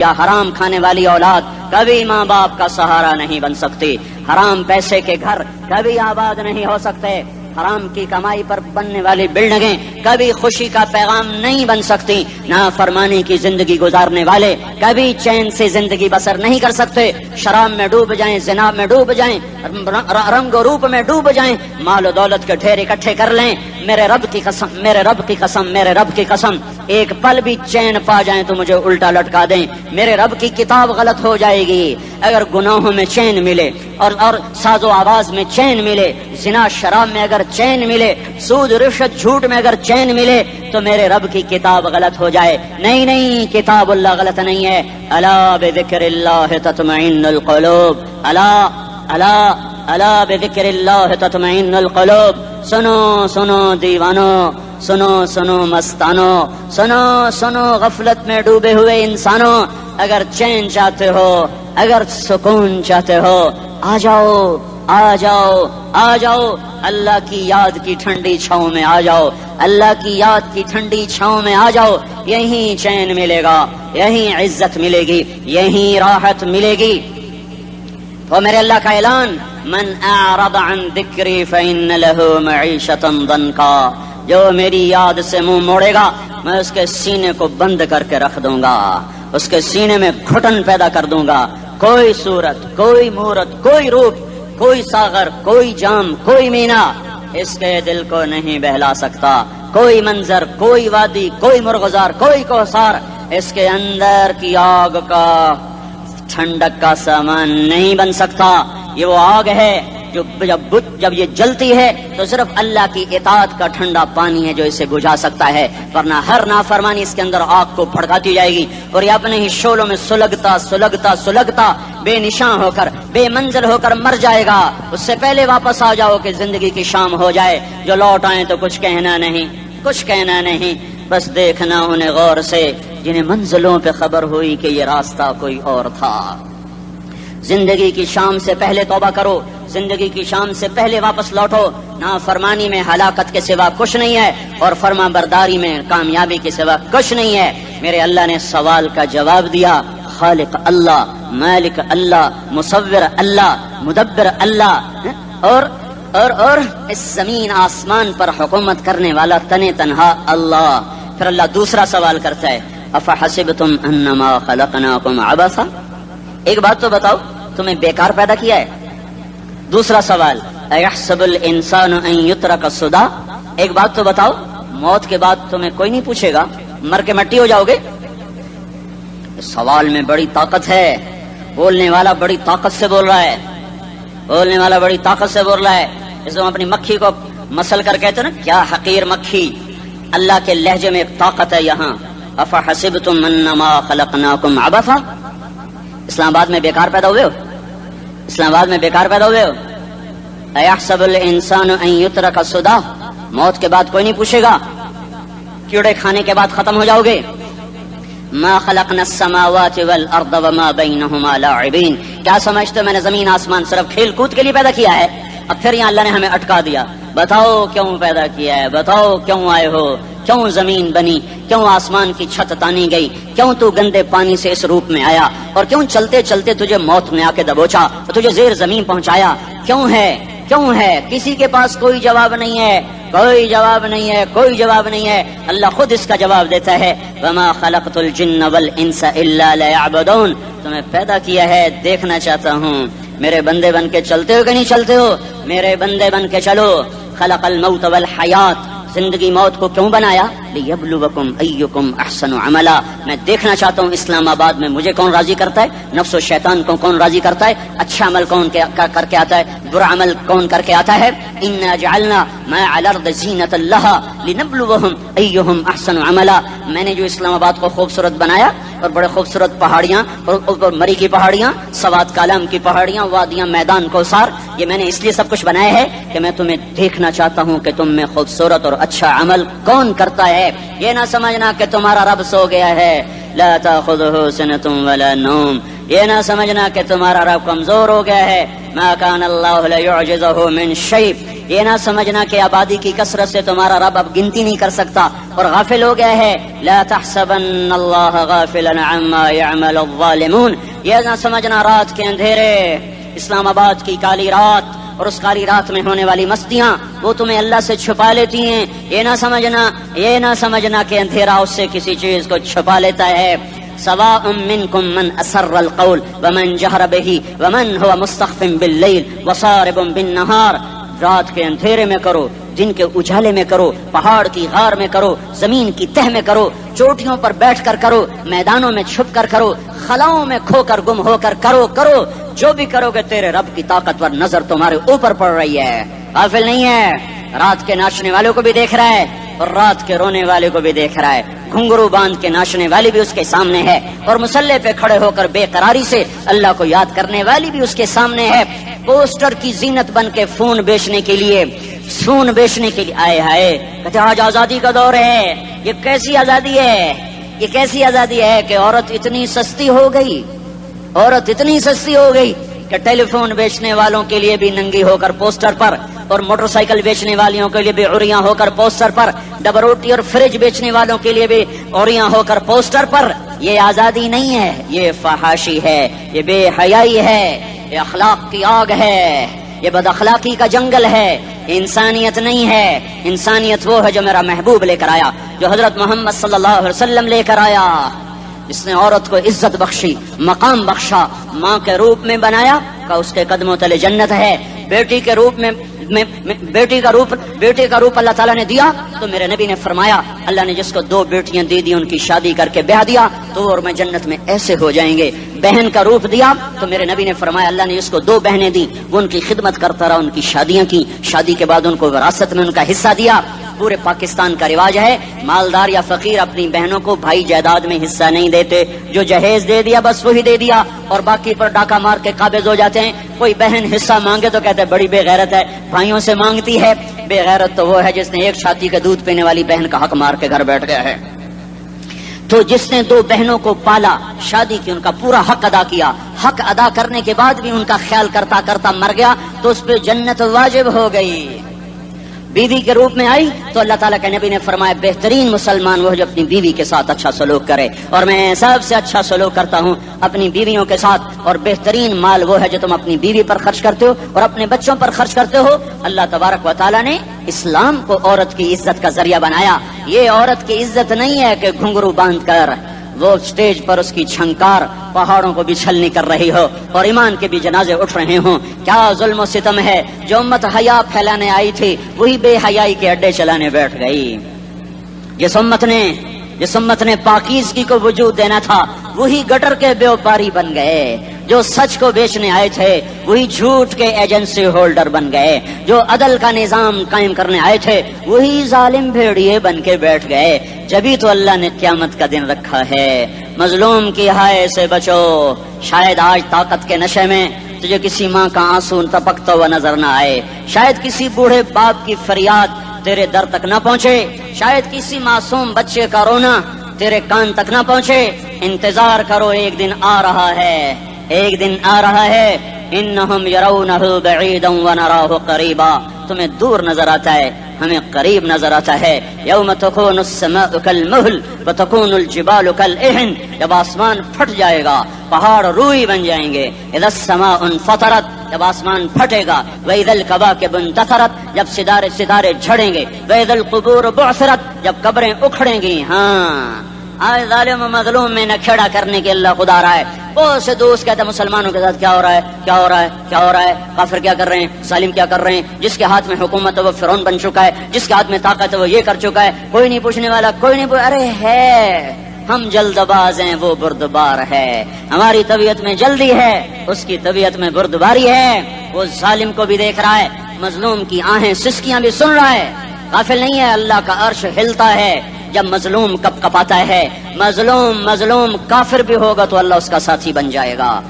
یا حرام کھانے والی اولاد کبھی ماں باپ کا سہارا نہیں بن سکتی. حرام پیسے کے گھر کبھی آباد نہیں ہو سکتے. حرام کی کمائی پر بننے والی بلڈنگیں کبھی خوشی کا پیغام نہیں بن سکتی. نافرمانی کی زندگی گزارنے والے کبھی چین سے زندگی بسر نہیں کر سکتے. شراب میں ڈوب جائیں، زنا میں ڈوب جائیں، رنگ و روپ میں ڈوب جائیں، مال و دولت کے ڈھیر اکٹھے کر لیں، میرے رب کی قسم، میرے رب کی قسم، میرے رب کی قسم، ایک پل بھی چین پا جائیں تو مجھے الٹا لٹکا دیں. میرے رب کی کتاب غلط ہو جائے گی. اگر گناہوں میں چین ملے اور ساز و آواز میں چین ملے، زنا شراب میں اگر چین ملے، سود رشوت جھوٹ میں اگر چین ملے، تو میرے رب کی کتاب غلط ہو جائے. نہیں، کتاب اللہ غلط نہیں ہے. الا بذکر اللہ تطمئن القلوب، الا بذکر اللہ تطمئن القلوب. سنو دیوانو، سنو مستانو، سنو غفلت میں ڈوبے ہوئے انسانوں. اگر چین چاہتے ہو، اگر سکون چاہتے ہو، آ جاؤ اللہ کی یاد کی ٹھنڈی چھاؤں میں آ جاؤ. اللہ کی یاد کی ٹھنڈی چھاؤں میں آ جاؤ. یہیں چین ملے گا، یہیں عزت ملے گی، یہیں راحت ملے گی. تو میرے اللہ کا اعلان، من اعرض عن ذکری فإن له معیشۃ ضنکا. جو میری یاد سے منہ موڑے گا میں اس کے سینے کو بند کر کے رکھ دوں گا، اس کے سینے میں گھٹن پیدا کر دوں گا. کوئی صورت، کوئی مورت، کوئی روپ، کوئی ساغر، کوئی جام، کوئی مینا اس کے دل کو نہیں بہلا سکتا. کوئی منظر، کوئی وادی، کوئی مرغزار، کوئی کوثر اس کے اندر کی آگ کا ٹھنڈک کا سامان نہیں بن سکتا. یہ وہ آگ ہے جو جب یہ جلتی ہے تو صرف اللہ کی اطاعت کا ٹھنڈا پانی ہے جو اسے بجھا سکتا ہے، ورنہ ہر نافرمانی اس کے اندر آگ کو بھڑکاتی جائے گی اور یہ اپنے ہی شعلوں میں سلگتا بے نشاں ہو کر، بے منزل ہو کر مر جائے گا. اس سے پہلے واپس آ جاؤ کہ زندگی کی شام ہو جائے. جو لوٹ آئیں تو کچھ کہنا نہیں، بس دیکھنا انہیں غور سے جنہیں منزلوں پہ خبر ہوئی کہ یہ راستہ کوئی اور تھا. زندگی کی شام سے پہلے توبہ کرو، زندگی کی شام سے پہلے واپس لوٹو. نافرمانی میں ہلاکت کے سوا کچھ نہیں ہے اور فرما برداری میں کامیابی کے سوا کچھ نہیں ہے. میرے اللہ نے سوال کا جواب دیا. خالق اللہ، مالک اللہ، مصور اللہ، مدبر اللہ، اور اس زمین آسمان پر حکومت کرنے والا تنے تنہا اللہ. پھر اللہ دوسرا سوال کرتا ہے، افحسبتم انما خلقناکم عبثا. ایک بات تو بتاؤ، تمہیں بیکار پیدا کیا ہے؟ دوسرا سوال، ایحسب الانسان ان یترک سدی. ایک بات تو بتاؤ، موت کے بعد تمہیں کوئی نہیں پوچھے گا، مر کے مٹی ہو جاؤ گے؟ سوال میں بڑی طاقت ہے. بولنے والا بڑی طاقت سے بول رہا ہے، اس کو اپنی مکھی کو مسل کر کہتے نا، کیا حقیر مکھی. اللہ کے لہجے میں ایک طاقت ہے یہاں. افحسبتم انما خلقناکم عبثا. اسلام آباد میں بیکار پیدا ہوئے ہو؟ ایحسب الانسان ان یترک سدی. موت کے بعد کوئی نہیں پوچھے گا، کیڑے کھانے کے بعد ختم ہو جاؤ گے. ما خلقنا السماوات والارض وما بینہما لاعبین. کیا سمجھتے میں نے زمین آسمان صرف کھیل کود کے لیے پیدا کیا ہے؟ اب پھر یہاں اللہ نے ہمیں اٹکا دیا. بتاؤ کیوں پیدا کیا ہے، بتاؤ کیوں آئے ہو، کیوں زمین بنی، کیوں آسمان کی چھت تانی گئی، کیوں تو گندے پانی سے اس روپ میں آیا، اور کیوں چلتے چلتے تجھے موت میں آ کے دبوچا اور تجھے زیر زمین پہنچایا. کیوں ہے؟ کسی کے پاس کوئی جواب نہیں ہے. اللہ خود اس کا جواب دیتا ہے، وما خلقت الجن والانس الا لیعبدون. تمہیں پیدا کیا ہے، دیکھنا چاہتا ہوں میرے بندے بن کے چلتے ہو کہ نہیں چلتے ہو. میرے بندے بن کے چلو. خلق الموت والحیات. زندگی موت کو کیوں بنایا؟ لیبلوکم ایکم احسن عملا. میں دیکھنا چاہتا ہوں اسلام آباد میں مجھے کون راضی کرتا ہے، نفس و شیطان کو کون راضی کرتا ہے، اچھا عمل کون کر کے آتا ہے، برا عمل کون کر کے آتا ہے. انا جعلنا ما علی الارض زینۃ لها لنبلوہم ایہم احسن عملا. میں نے جو اسلام آباد کو خوبصورت بنایا اور بڑے خوبصورت پہاڑیاں اور مری کی پہاڑیاں، سوات کالام کی پہاڑیاں، وادیاں، میدان کوثر، یہ میں نے اس لیے سب کچھ بنایا ہے کہ میں تمہیں دیکھنا چاہتا ہوں کہ تم میں خوبصورت اور اچھا عمل کون کرتا ہے. یہ نہ سمجھنا کہ تمہارا رب سو گیا ہے، لا تأخذه سنة ولا نوم. یہ نہ سمجھنا کہ تمہارا رب کمزور ہو گیا ہے. ما کان اللہ لیعجزہ من شیء. یہ نہ سمجھنا کہ آبادی کی کثرت سے تمہارا رب اب گنتی نہیں کر سکتا اور غافل ہو گیا ہے. لا تحسبن اللہ غافلا عما يعمل الظالمون. یہ نہ سمجھنا رات کے اندھیرے، اسلام آباد کی کالی رات اور اس کالی رات میں ہونے والی مستیاں وہ تمہیں اللہ سے چھپا لیتی ہیں. یہ نہ سمجھنا کہ اندھیرا اس سے کسی چیز کو چھپا لیتا ہے. سواء منکم من اسر القول ومن جہر به ومن هو مستخف باللیل وصارب بالنہار. رات کے اندھیرے میں کرو، دن کے اجالے میں کرو، پہاڑ کی غار میں کرو، زمین کی تہ میں کرو، چوٹیوں پر بیٹھ کر کرو، میدانوں میں چھپ کر کرو، خلاؤں میں کھو کر گم ہو کر کرو. جو بھی کرو گے تیرے رب کی طاقتور نظر تمہارے اوپر پڑ رہی ہے. غافل نہیں ہے. رات کے ناچنے والوں کو بھی دیکھ رہا ہے اور رات کے رونے والے کو بھی دیکھ رہا ہے. گھنگرو باندھ کے ناچنے والی بھی اس کے سامنے ہے اور مسلح پہ کھڑے ہو کر بے قراری سے اللہ کو یاد کرنے والی بھی اس کے سامنے ہے. پوسٹر کی زینت بن کے فون بیچنے کے لیے آئے ہائے کہتے آج آزادی کا دور ہے. یہ کیسی آزادی ہے کہ عورت اتنی سستی ہو گئی کہ ٹیلی فون بیچنے والوں کے لیے بھی ننگی ہو کر پوسٹر پر اور موٹر سائیکل بیچنے والیوں کے لیے بھی عریاں ہو کر پوسٹر پر، ڈبل روٹی اور فریج بیچنے والوں کے لیے بھی عریاں ہو کر پوسٹر پر. یہ آزادی نہیں ہے، یہ فحاشی ہے، یہ بے حیائی ہے، یہ اخلاق کی آگ ہے، یہ بد اخلاقی کا جنگل ہے. انسانیت نہیں ہے. انسانیت وہ ہے جو میرا محبوب لے کر آیا، جو حضرت محمد صلی اللہ علیہ وسلم لے کر آیا، جس نے عورت کو عزت بخشی، مقام بخشا، ماں کے روپ میں بنایا کہ اس کے قدموں تلے جنت ہے. بیٹی کے روپ میں بیٹی کا روپ اللہ تعالیٰ نے دیا تو میرے نبی نے فرمایا اللہ نے جس کو 2 بیٹیاں دے دی ان کی شادی کر کے بیاہ دیا تو اور میں جنت میں ایسے ہو جائیں گے. بہن کا روپ دیا تو میرے نبی نے فرمایا اللہ نے جس کو 2 بہنیں دی وہ ان کی خدمت کرتا رہا، ان کی شادیاں کی، شادی کے بعد ان کو وراثت میں ان کا حصہ دیا. پورے پاکستان کا رواج ہے مالدار یا فقیر اپنی بہنوں کو بھائی جائیداد میں حصہ نہیں دیتے. جو جہیز دے دیا بس وہی دے دیا اور باقی پر ڈاکہ مار کے قابض ہو جاتے ہیں. کوئی بہن حصہ مانگے تو کہتے بڑی بے غیرت ہے، بھائیوں سے مانگتی ہے. بے غیرت تو وہ ہے جس نے ایک چھاتی کے دودھ پینے والی بہن کا حق مار کے گھر بیٹھ گیا ہے. تو جس نے 2 بہنوں کو پالا، شادی کی، ان کا پورا حق ادا کیا، حق ادا کرنے کے بعد بھی ان کا خیال کرتا کرتا مر گیا تو اس پہ جنت واجب ہو گئی. بیوی کے روپ میں آئی تو اللہ تعالیٰ کے نبی نے فرمایا بہترین مسلمان وہ جو اپنی بیوی کے ساتھ اچھا سلوک کرے، اور میں سب سے اچھا سلوک کرتا ہوں اپنی بیویوں کے ساتھ. اور بہترین مال وہ ہے جو تم اپنی بیوی پر خرچ کرتے ہو اور اپنے بچوں پر خرچ کرتے ہو. اللہ تبارک و تعالیٰ نے اسلام کو عورت کی عزت کا ذریعہ بنایا. یہ عورت کی عزت نہیں ہے کہ گھنگرو باندھ کر وہ سٹیج پر اس کی چھنکار پہاڑوں کو بھی چھلنی کر رہی ہو اور ایمان کے بھی جنازے اٹھ رہے ہوں. کیا ظلم و ستم ہے. جو امت حیا پھیلانے آئی تھی وہی بے حیائی کے اڈے چلانے بیٹھ گئی. جس امت نے پاکیزگی کو وجود دینا تھا وہی گٹر کے بیوپاری بن گئے. جو سچ کو بیچنے آئے تھے وہی جھوٹ کے ایجنسی ہولڈر بن گئے. جو عدل کا نظام قائم کرنے آئے تھے وہی ظالم بھیڑیے بن کے بیٹھ گئے. جبھی تو اللہ نے قیامت کا دن رکھا ہے. مظلوم کی ہائے سے بچو. شاید آج طاقت کے نشے میں تجھے کسی ماں کا آنسو ٹپکتا ہوا نظر نہ آئے، شاید کسی بوڑھے باپ کی فریاد تیرے در تک نہ پہنچے، شاید کسی معصوم بچے کا رونا تیرے کان تک نہ پہنچے. انتظار کرو، ایک دن آ رہا ہے. انہم یرونہ بعیدا ونراہ قریبا. تمہیں دور نظر آتا ہے، ہمیں قریب نظر آتا ہے. یوم تکون السماء کالمہل وتکون الجبال کالعہن. جب آسمان پھٹ جائے گا پہاڑ روئی بن جائیں گے. اذا السماء انفطرت. جب آسمان پھٹے گا. واذا الکواکب انتثرت. جب ستارے جھڑیں گے. واذا القبور بعثرت. جب قبریں اکھڑیں گی. ہاں آج ظالم و مظلوم میں نہ کھڑا کرنے کے اللہ خدا رہا ہے. بہت سے دوست کہتے ہیں مسلمانوں کے ساتھ کیا ہو رہا ہے، کافر کیا کر رہے ہیں، ظالم کیا کر رہے ہیں. جس کے ہاتھ میں حکومت ہے وہ فرعون بن چکا ہے، جس کے ہاتھ میں طاقت ہے وہ یہ کر چکا ہے. کوئی نہیں پوچھنے والا، ارے ہے ہم جلد باز ہیں، وہ بردبار ہے. ہماری طبیعت میں جلدی ہے، اس کی طبیعت میں بردباری ہے. وہ ظالم کو بھی دیکھ رہا ہے، مظلوم کی آہیں سسکیاں بھی سن رہا ہے. غافل نہیں ہے. اللہ کا عرش ہلتا ہے جب مظلوم کپ کپاتا ہے. مظلوم کافر بھی ہوگا تو اللہ اس کا ساتھی بن جائے گا.